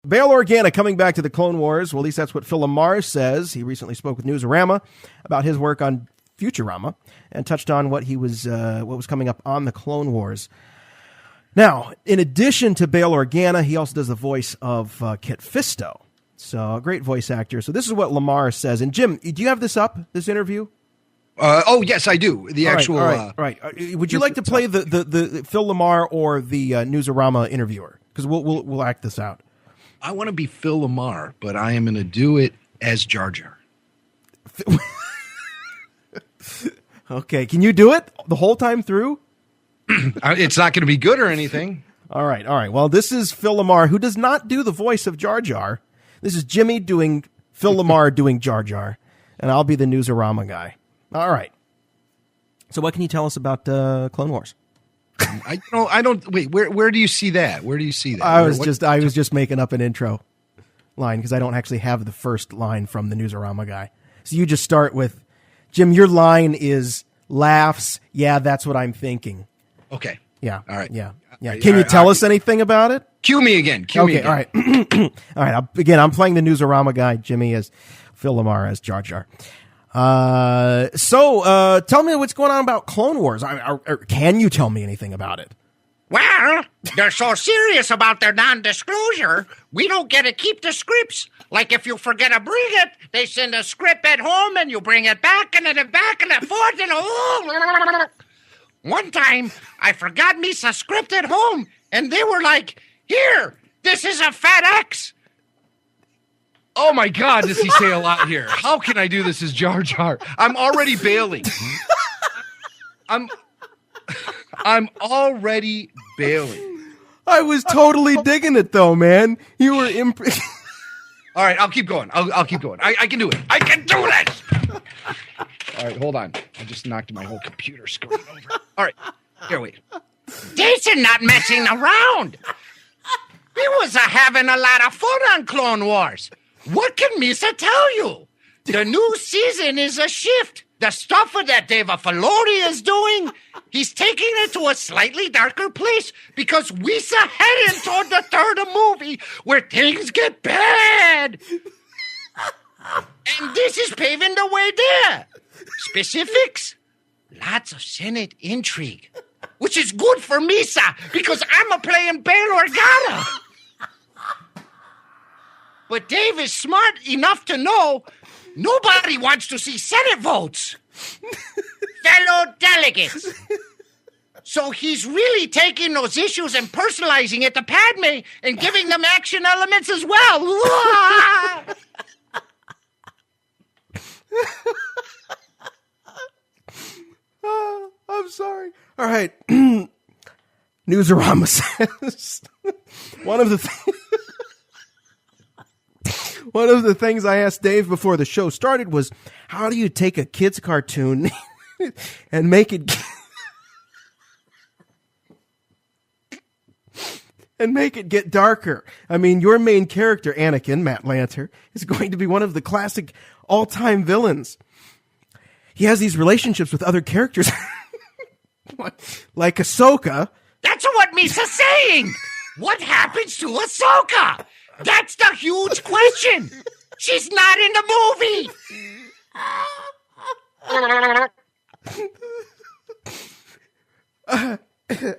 Bail Organa coming back to the Clone Wars. Well, at least that's what Phil Lamarr says. He recently spoke with Newsarama about his work on Futurama and touched on what was coming up on the Clone Wars. Now, in addition to Bail Organa, he also does the voice of Kit Fisto. So, a great voice actor. So, this is what Lamarr says. And Jim, do you have this up, this interview? Yes, I do. The actual. All right. Would you like to play the Phil Lamarr or the Newsarama interviewer? Because we'll act this out. I want to be Phil Lamarr, but I am going to do it as Jar Jar. Okay, can you do it the whole time through? It's not going to be good or anything. All right. Well, this is Phil Lamarr, who does not do the voice of Jar Jar. This is Jimmy doing Phil Lamarr doing Jar Jar, and I'll be the Newsarama guy. All right. So what can you tell us about Clone Wars? I don't. Wait, where do you see that? Where do you see that? I was just making up an intro line because I don't actually have the first line from the Newsarama guy. So you just start with, Jim, your line is laughs. Yeah, that's what I'm thinking. Okay. Yeah. All right. Yeah. Can you tell us anything about it? Cue me again. All right. All right. I'm playing the Newsarama guy. Jimmy as Phil Lamarr as Jar Jar. So tell me what's going on about Clone Wars. Can you tell me anything about it? Well, they're so serious about their non-disclosure, we don't get to keep the scripts. Like if you forget to bring it, they send a script at home and you bring it back and then back and forth and One time, I forgot me a script at home and they were like, "Here, this is a FedEx." Oh my God, does he say a lot here? How can I do this as Jar Jar? I'm already bailing. I'm already bailing. I was totally digging it though, man. You were All right, I'll keep going. I'll keep going. I can do it. I can do this. All right, hold on. I just knocked my whole computer screen over. All right, here we go. Jason not messing around. He was having a lot of fun on Clone Wars. What can Misa tell you? The new season is a shift. The stuff that Dave Filoni is doing, he's taking it to a slightly darker place because Misa heading toward the third movie where things get bad. And this is paving the way there. Specifics? Lots of Senate intrigue, which is good for Misa because I'm playing Bail Organa. But Dave is smart enough to know nobody wants to see Senate votes. Fellow delegates. So he's really taking those issues and personalizing it to Padme and giving them action elements as well. I'm sorry. All right. Newsarama says one of the things I asked Dave before the show started was, how do you take a kid's cartoon and make it get darker? I mean, your main character, Anakin, Matt Lanter, is going to be one of the classic all-time villains. He has these relationships with other characters like Ahsoka. That's what Misa's saying. What happens to Ahsoka? That's the huge question. She's not in the movie.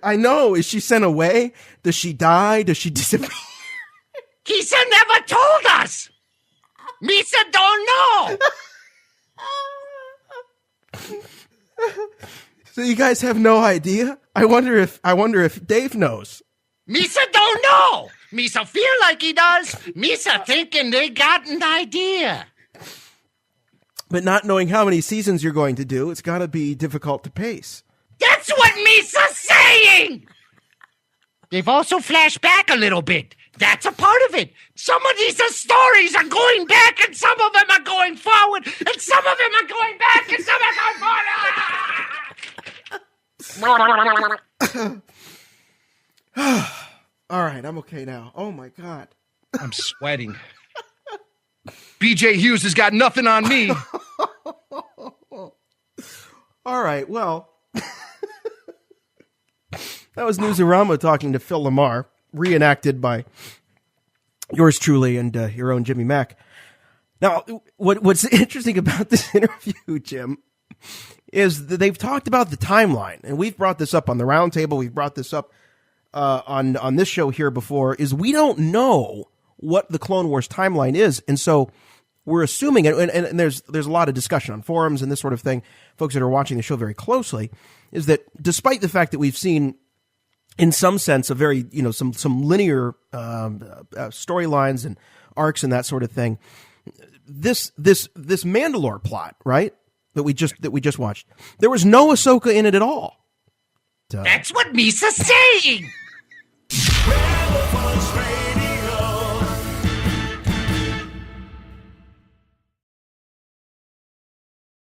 I know. Is she sent away? Does she die? Does she disappear? Kisa never told us. Misa don't know. So you guys have no idea? I wonder if Dave knows. Misa don't know. Misa feel like he does. Misa thinking they got an idea. But not knowing how many seasons you're going to do, it's got to be difficult to pace. That's what Misa's saying. They've also flashed back a little bit. That's a part of it. Some of these stories are going back, and some of them are going forward, and some of them are going back, and some are going forward. All right, I'm okay now. Oh, my God. I'm sweating. BJ Hughes has got nothing on me. All right, well, that was Newsarama talking to Phil Lamarr, reenacted by yours truly and your own Jimmy Mack. Now, what's interesting about this interview, Jim, is that they've talked about the timeline, and we've brought this up on the roundtable. We've brought this up on this show here before. Is we don't know what the Clone Wars timeline is, and so we're assuming it. And there's a lot of discussion on forums and this sort of thing. Folks that are watching the show very closely is that despite the fact that we've seen, in some sense, a very some linear storylines and arcs and that sort of thing. This Mandalore plot, right? That we just watched. There was no Ahsoka in it at all. That's what Misa's saying.